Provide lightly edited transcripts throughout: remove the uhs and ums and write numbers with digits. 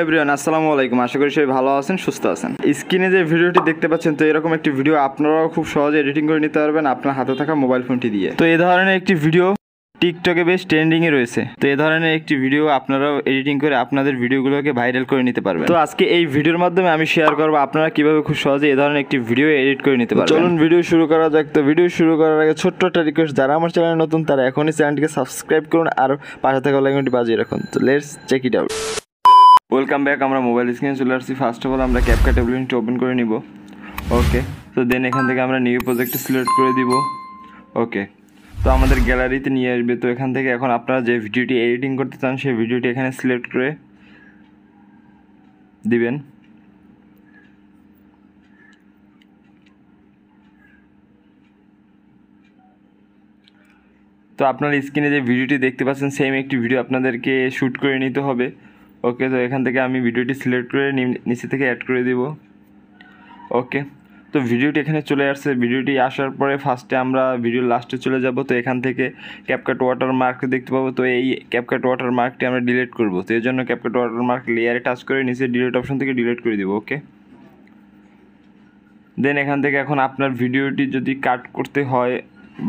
Everyone আসসালামু আলাইকুম, আশা করি সবাই ভালো আছেন, সুস্থ আছেন। স্ক্রিনে যে ভিডিওটি দেখতে পাচ্ছেন, তো এরকম একটি ভিডিও আপনারাও খুব সহজে এডিটিং করে নিতে পারবেন আপনার হাতে থাকা মোবাইল ফোনটি দিয়ে। তো এই ধরনের একটি ভিডিও টিকটকে বেশ ট্রেন্ডিংয়ে রয়েছে। তো এই ধরনের একটি ভিডিও আপনারাও এডিটিং করে আপনাদের ভিডিওগুলোকে ভাইরাল করে নিতে পারবেন। তো আজকে এই ভিডিওর মাধ্যমে আমি শেয়ার করবো আপনারা কিভাবে খুব সহজে এই ধরনের একটি ভিডিও এডিট করে নিতে পারবেন। চলুন ভিডিও শুরু করা যাক। তো ভিডিও শুরু করার আগে ছোট্ট একটা রিকোয়েস্ট, যারা আমার চ্যানেলে নতুন তারা এখনই চ্যানেলটিকে সাবস্ক্রাইব করুন আর পাশে থাকা বেল আইকনটি বাজিয়ে রাখুন। তো let's check it out. Welcome back. আমরা মোবাইল স্ক্রিনে চলে আসছি। ফার্স্ট অফ অল আমরা ক্যাপকাট অ্যাপ্লিকেশনটি ওপেন করে নিব। ওকে, তো দেন এখান থেকে আমরা নিউ প্রজেক্টটি সিলেক্ট করে দিব। ওকে, তো আমাদের গ্যালারিতে নিয়ে আসবে। তো এখান থেকে এখন আপনারা যে ভিডিওটি এডিটিং করতে চান সেই ভিডিওটি এখানে সিলেক্ট করে দিবেন। তো আপনার স্ক্রিনে যে ভিডিওটি দেখতে পাচ্ছেন সেম একটি ভিডিও আপনাদেরকে শ্যুট করে নিতে হবে। ওকে, তো এখান থেকে আমি ভিডিওটি সিলেক্ট করে নিচে থেকে অ্যাড করে দিব। ওকে, তো ভিডিওটি এখানে চলে আসছে। ভিডিওটি আসার পরে ফার্স্টে আমরা ভিডিওর লাস্টে চলে যাব। তো এখান থেকে ক্যাপকাট ওয়াটারমার্ক দেখতে পাবো। তো এই ক্যাপকাট ওয়াটারমার্কটি আমরা ডিলিট করব। তো এর জন্য ক্যাপকাট ওয়াটারমার্ক লেয়ারে টাচ করে নিচে ডিলিট অপশন থেকে ডিলিট করে দিব। ওকে, দেন এখান থেকে এখন আপনার ভিডিওটি যদি কাট করতে হয়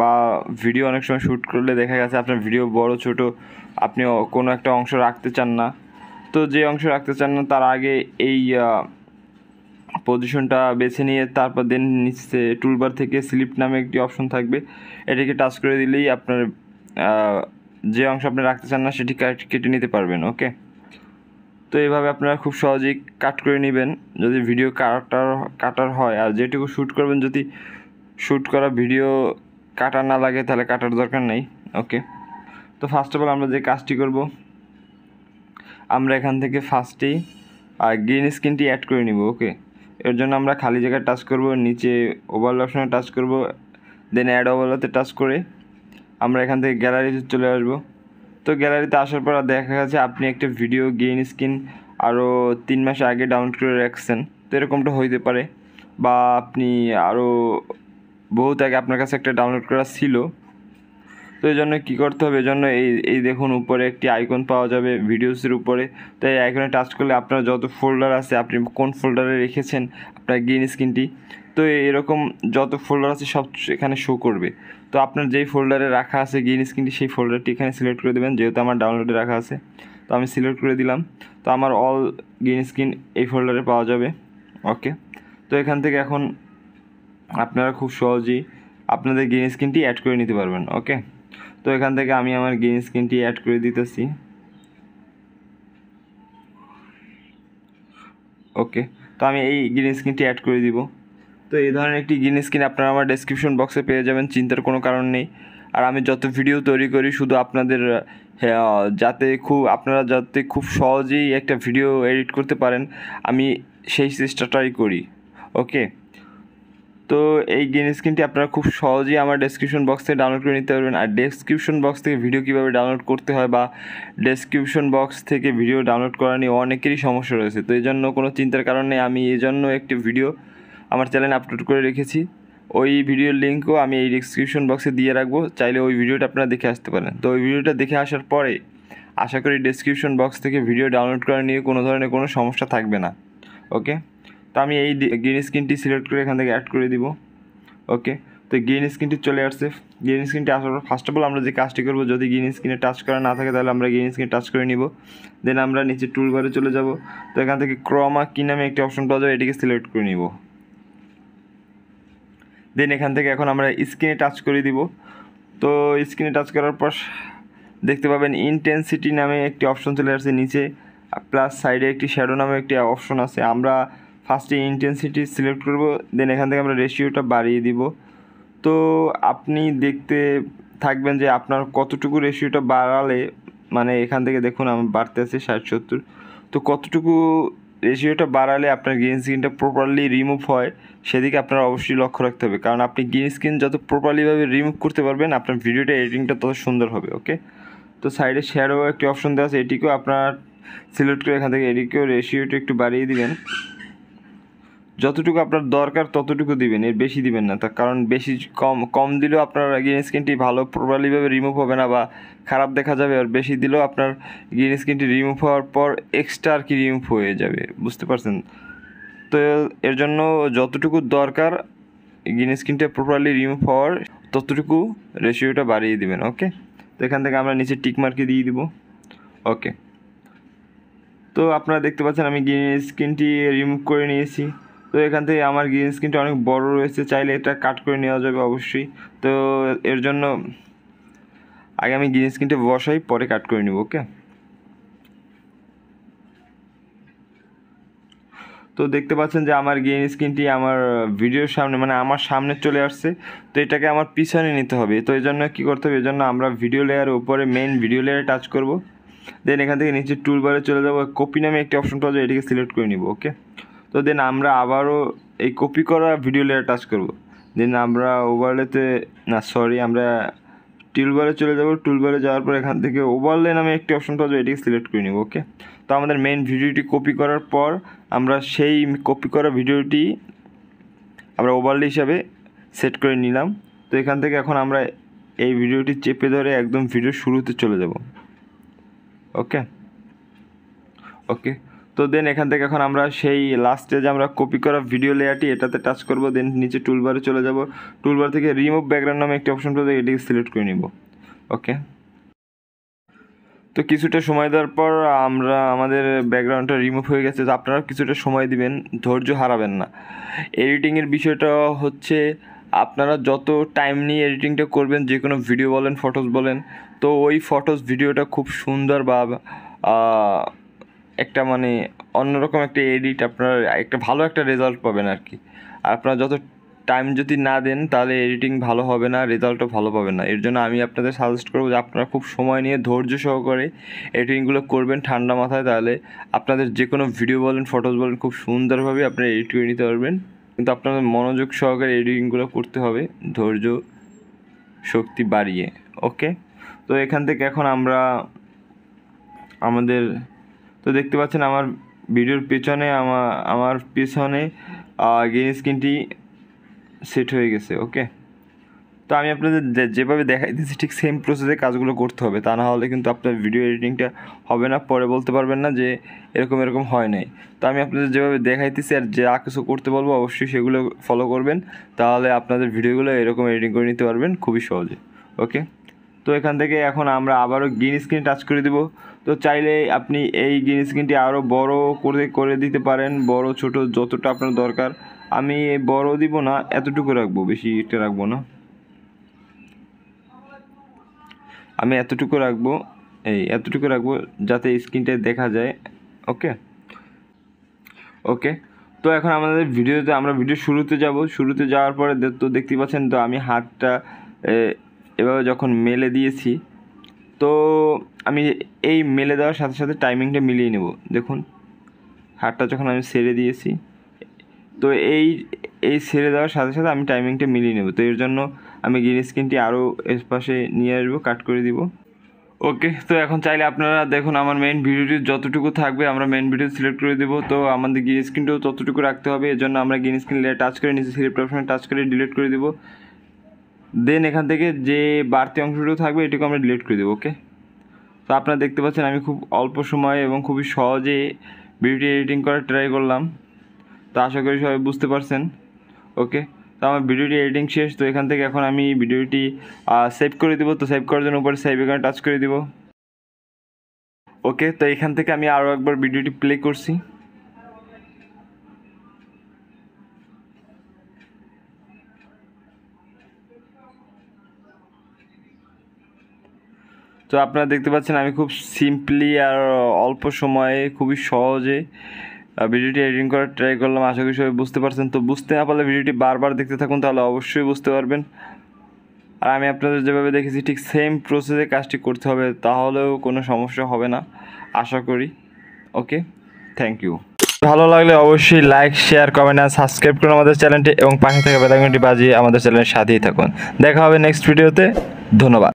বা ভিডিও অনেক সময় শ্যুট করলে দেখা গেছে আপনার ভিডিও বড় ছোট, আপনি কোনো একটা অংশ রাখতে চান না। তো যে অংশ রাখতে চান না তার আগে এই পজিশনটা বেছে নিয়ে তারপর দেন নিচে টুলবার থেকে স্লিপ নামে একটি অপশন থাকবে, এটাকে টাচ করে দিলেই আপনার যে অংশ আপনি রাখতে চান না সেটি কেটে নিতে পারবেন। ওকে, তো এইভাবে আপনারা খুব সহজেই কাট করে নেবেন যদি ভিডিও কাটার হয়। আর যেটুকু শ্যুট করবেন, যদি শ্যুট করা ভিডিও কাটা না লাগে তাহলে কাটার দরকার নেই। ওকে, তো ফার্স্ট অফ অল আমরা যে কাজটি করব, আমরা এখান থেকে ফার্স্টেই গ্রিন স্ক্রিনটি অ্যাড করে নিব। ওকে, এর জন্য আমরা খালি জায়গায় টাচ করব, নিচে ওভারঅল অপশনে টাচ করব, দেন অ্যাড ওভারঅলতে টাচ করে আমরা এখান থেকে গ্যালারিতে চলে আসব। তো গ্যালারিতে আসার পর দেখা গেছে আপনি একটা ভিডিও গ্রিন স্ক্রিন আরও 3 মাস আগে ডাউনলোড করে রাখছেন। তো এরকমটা হইতে পারে, বা আপনি আরও বহুত আগে আপনার কাছে একটা ডাউনলোড করা ছিল। তো এই জন্য কী করতে হবে, এই জন্য এই দেখুন উপরে একটি আইকন পাওয়া যাবে ভিডিওসের উপরে। তো এই আইকনে টাচ করলে আপনার যত ফোল্ডার আছে, আপনি কোন ফোল্ডারে রেখেছেন আপনার গ্রিন স্ক্রিনটি, তো এরকম যত ফোল্ডার আছে সব এখানে শো করবে। তো আপনার যেই ফোল্ডারে রাখা আছে গ্রিন স্ক্রিনটি, সেই ফোল্ডারটি এখানে সিলেক্ট করে দেবেন। যেহেতু আমার ডাউনলোডে রাখা আছে তো আমি সিলেক্ট করে দিলাম। তো আমার অল গ্রিন স্ক্রিন এই ফোল্ডারে পাওয়া যাবে। ওকে, তো এখান থেকে এখন আপনারা খুব সহজেই আপনাদের গ্রিন স্ক্রিনটি অ্যাড করে নিতে পারবেন। ওকে, তো এখান থেকে আমি আমার গ্রিন স্ক্রিনটি অ্যাড করে দিতেছি। ওকে, তো আমি এই গ্রিন স্ক্রিনটি অ্যাড করে দিব। তো এই ধরনের একটি গ্রিন স্ক্রিন আপনারা আমার ডেসক্রিপশন বক্সে পেয়ে যাবেন, চিন্তার কোনো কারণ নেই। আর আমি যত ভিডিও তৈরি করি শুধু আপনাদের আপনারা যাতে খুব সহজেই একটা ভিডিও এডিট করতে পারেন, আমি সেই চেষ্টাটাই করি। ওকে, তো এই গ্রিন স্ক্রিনটি আপনারা খুব সহজেই আমার ডেসক্রিপশন বক্স থেকে ডাউনলোড করে নিতে পারবেন। আর ডেসক্রিপশন বক্স থেকে ভিডিও কীভাবে ডাউনলোড করতে হয় বা ডেসক্রিপশন বক্স থেকে ভিডিও ডাউনলোড করা নিয়ে অনেকেরই সমস্যা রয়েছে। তো এই জন্য কোনো চিন্তার কারণ নেই, আমি এই জন্য একটি ভিডিও আমার চ্যানেলে আপলোড করে রেখেছি। ওই ভিডিওর লিঙ্কও আমি এই ডেসক্রিপশন বক্সে দিয়ে রাখবো, চাইলে ওই ভিডিওটা আপনারা দেখে আসতে পারেন। তো ওই ভিডিওটা দেখে আসার পরে আশা করি ডেসক্রিপশন বক্স থেকে ভিডিও ডাউনলোড করা নিয়ে কোনো ধরনের কোনো সমস্যা থাকবে না। ওকে, তো আমি এই গ্রিন স্ক্রিনটি সিলেক্ট করে এখান থেকে অ্যাড করে দিব। ওকে, তো গ্রিন স্ক্রিনটি চলে আসছে। গ্রিন স্ক্রিনটি আসার পর ফার্স্ট অফ অল আমরা যে কাজটি করবো, যদি গ্রিন স্ক্রিনে টাচ করা না থাকে তাহলে আমরা গ্রিন স্ক্রিনে টাচ করে নিব। দেন আমরা নিচে টুলবারে চলে যাব। তো এখান থেকে ক্রমা কি নামে একটি অপশন পাওয়া যাবে, এটিকে সিলেক্ট করে নিব। দেন এখান থেকে এখন আমরা স্ক্রিনে টাচ করে দিব। তো স্ক্রিনে টাচ করার পর দেখতে পাবেন ইনটেন্সিটি নামে একটি অপশন চলে আসছে নিচে, প্লাস সাইডে একটি শ্যাডো নামে একটি অপশন আছে। আমরা ফার্স্টে ইনটেন্সিটি সিলেক্ট করব, দেন এখান থেকে আমরা রেশিওটা বাড়িয়ে দিব। তো আপনি দেখতে থাকবেন যে আপনার কতটুকু রেশিওটা বাড়ালে, মানে এখান থেকে দেখুন আমার বাড়তে আছে 60-70। তো কতটুকু রেশিওটা বাড়ালে আপনার গ্রিন স্ক্রিনটা প্রপারলি রিমুভ হয় সেদিকে আপনারা অবশ্যই লক্ষ্য রাখতে হবে, কারণ আপনি গ্রিন স্ক্রিন যত প্রপারলিভাবে রিমুভ করতে পারবেন আপনার ভিডিওটা এডিটিংটা তত সুন্দর হবে। ওকে, তো সাইডে শ্যাডো একটি অপশন দেওয়া আছে, এটিকেও আপনার সিলেক্ট করে এখান থেকে এটিকেও রেশিওটা একটু বাড়িয়ে দিবেন। যতটুকু আপনার দরকার ততটুকু দিবেন, এর বেশি দিবেন না। তার কারণ বেশি কম দিলেও আপনার গ্রিন স্ক্রিনটি ভালো প্রপারলিভাবে রিমুভ হবে না বা খারাপ দেখা যাবে, আর বেশি দিলেও আপনার গ্রিন স্ক্রিনটি রিমুভ হওয়ার পর এক্সট্রা আর কি রিমুভ হয়ে যাবে, বুঝতে পারছেন? তো এর জন্য যতটুকু দরকার গ্রিন স্ক্রিনটা প্রপারলি রিমুভ হওয়ার ততটুকু রেশিওটা বাড়িয়ে দিবেন। ওকে, তো এখান থেকে আমরা নিচে টিক মার্কে দিয়ে দিব। ওকে, তো আপনারা দেখতে পাচ্ছেন আমি গ্রিন স্ক্রিনটি রিমুভ করে নিয়েছি। তো এখান থেকে আমার গ্রিন স্ক্রিনটা অনেক বড় রয়েছে, চাইলে এটা কাট করে নেওয়া যাবে অবশ্যই। তো এর জন্য আগে আমি গ্রিন স্ক্রিনটা বসাই, পরে কাট করে নিব। ওকে, তো দেখতে পাচ্ছেন যে আমার গ্রিন স্ক্রিনটি আমার ভিডিওর সামনে, মানে আমার সামনে চলে আসছে। তো এটাকে আমার পিছনে নিতে হবে। তো এই জন্য কী করতে হবে, এই জন্য আমরা ভিডিও লেয়ারের উপরে মেইন ভিডিও লেয়ারে টাচ করব। দেন এখান থেকে নিচে টুলবারে চলে যাব, কপি নামে একটি অপশন পাওয়া যায়, এটিকে সিলেক্ট করে নিব। ওকে, তো দেন আমরা আবারও এই কপি করা ভিডিও লেয়ার টাচ করব। দেন আমরা ওভারলেতে আমরা টুলবারে চলে যাব। টুলবারে যাওয়ার পর এখান থেকে ওভারলে নামে একটি অপশন পাওয়া যায়, এটিকে সিলেক্ট করে নিব। ওকে, তো আমাদের মেইন ভিডিওটি কপি করার পর আমরা সেই কপি করা ভিডিওটি আমরা ওভারলে হিসাবে সেট করে নিলাম। তো এখান থেকে এখন আমরা এই ভিডিওটি চেপে ধরে একদম ভিডিওর শুরুতে চলে যাব। ওকে ওকে, তো দেন এখান থেকে এখন আমরা সেই লাস্টে যে আমরা কপি করা ভিডিও লেয়ারটি এটাতে টাচ করব। দেন নিচে টুলবারে চলে যাব। টুলবার থেকে রিমুভ ব্যাকগ্রাউন্ড নামে একটি অপশন পাওয়া যায়, এটিকে সিলেক্ট করে নিব। ওকে, তো কিছুটা সময় দেওয়ার পর আমাদের ব্যাকগ্রাউন্ডটা রিমুভ হয়ে গেছে। তো আপনারা কিছুটা সময় দিবেন, ধৈর্য হারাবেন না। এডিটিংয়ের বিষয়টা হচ্ছে আপনারা যত টাইম নিয়ে এডিটিংটা করবেন, যে কোনো ভিডিও বলেন ফটোস বলেন, তো ওই ফটোস ভিডিওটা খুব সুন্দর বা একটা মানে অন্যরকম একটা এডিট, আপনার একটা ভালো একটা রেজাল্ট পাবেন আর কি। আর আপনারা যত টাইম যদি না দেন তাহলে এডিটিং ভালো হবে না, রেজাল্টও ভালো পাবেন না। এর জন্য আমি আপনাদের সাজেস্ট করবো যে আপনারা খুব সময় নিয়ে ধৈর্য সহকারে এডিটিংগুলো করবেন ঠান্ডা মাথায়, তাহলে আপনাদের যে কোনো ভিডিও বলেন ফটোস বলেন খুব সুন্দরভাবে আপনারা এডিট করে নিতে পারবেন। কিন্তু আপনাদের মনোযোগ সহকারে এডিটিংগুলো করতে হবে, ধৈর্য শক্তি বাড়িয়ে। ওকে, তো এখান থেকে এখন আমরা তো দেখতে পাচ্ছেন আমার ভিডিওর পেছনে আমার পেছনে গ্রিন স্ক্রিনটি সেট হয়ে গেছে। ওকে, তো আমি আপনাদের যেভাবে দেখাই দিচ্ছি ঠিক সেম প্রসেসে কাজগুলো করতে হবে, তা না হলে কিন্তু আপনার ভিডিও এডিটিংটা হবে না, পরে বলতে পারবেন না যে এরকম হয় নাই। তো আমি আপনাদের যেভাবে দেখাইতেছি আর যা কিছু করতে বলবো অবশ্যই সেগুলো ফলো করবেন, তাহলে আপনাদের ভিডিওগুলো এরকম এডিটিং করে নিতে পারবেন খুবই সহজে। ওকে, তো এখান থেকে এখন আমরা আবারও গ্রিন স্ক্রিন টাচ করে দিব। তো চাইলে আপনি এই গ্রিন স্ক্রিনটি আরও বড় করে দিতে পারেন, বড় ছোট যতটা আপনার দরকার। আমি বড় দিব না, এতটুকু রাখবো, বেশি এটা রাখবো না, আমি এতটুকু রাখবো, এতটুকু রাখবো যাতে স্ক্রিনটা দেখা যায়। ওকে ওকে, তো এখন আমাদের আমরা ভিডিও শুরুতে যাওয়ার পরে তো দেখতে পাচ্ছেন, তো আমি হাতটা এভাবে যখন মেলে দিয়েছি, তো আমি এই মেলে দেওয়ার সাথে সাথে টাইমিংটা মিলিয়ে নেব। দেখুন হাতটা যখন আমি ছেড়ে দিয়েছি, তো এই ছেড়ে দেওয়ার সাথে সাথে আমি টাইমিংটা মিলিয়ে নেব। তো এর জন্য আমি গ্রিন স্ক্রিনটি আরও এর পাশে নিয়ে আসবো, কাট করে দিব। ওকে, তো এখন চাইলে আপনারা দেখুন আমার মেইন ভিডিওটি যতটুকু থাকবে আমরা মেইন ভিডিও সিলেক্ট করে দেবো। তো আমাদের গ্রিন স্ক্রিনটাও ততটুকু রাখতে হবে, এর জন্য আমরা গ্রিন স্ক্রিন লেয়ার টাচ করে নিচে সিলেক্ট অপশনে টাচ করে ডিলিট করে দেবো। দেন এখান থেকে যে বাড়তি অংশটুকু থাকবে এটুকু আমরা ডিলিট করে দেবো। ওকে, তো আপনারা দেখতে পাচ্ছেন আমি খুব অল্প সময়ে এবং খুবই সহজে ভিডিওটি এডিটিং করার ট্রাই করলাম। তো আশা করি সবাই বুঝতে পারছেন। ওকে, তো আমার ভিডিওটি এডিটিং শেষ। তো এখান থেকে এখন আমি ভিডিওটি সেভ করে দেবো। তো সেভ করার জন্য উপরে সেভ এখানে টাচ করে দিব। ওকে, তো এখান থেকে আমি আরও একবার ভিডিওটি প্লে করছি। তো আপনারা দেখতে পাচ্ছেন আমি খুব সিম্পলি আর অল্প সময়ে খুবই সহজে ভিডিওটি এডিটিং করার ট্রাই করলাম। আশা করি সবাই বুঝতে পারছেন। তো বুঝতে না পারলে ভিডিওটি বারবার দেখতে থাকুন, তাহলে অবশ্যই বুঝতে পারবেন। আর আমি আপনাদের যেভাবে দেখেছি ঠিক সেম প্রসেসে কাজটি করতে হবে, তাহলেও কোনো সমস্যা হবে না আশা করি। ওকে, থ্যাংক ইউ। ভালো লাগলে অবশ্যই লাইক শেয়ার কমেন্ট আর সাবস্ক্রাইব করুন আমাদের চ্যানেলটি এবং পাশে থাকা বেল আইকনটি বাজিয়ে আমাদের চ্যানেলের সাথেই থাকুন। দেখা হবে নেক্সট ভিডিওতে। ধন্যবাদ।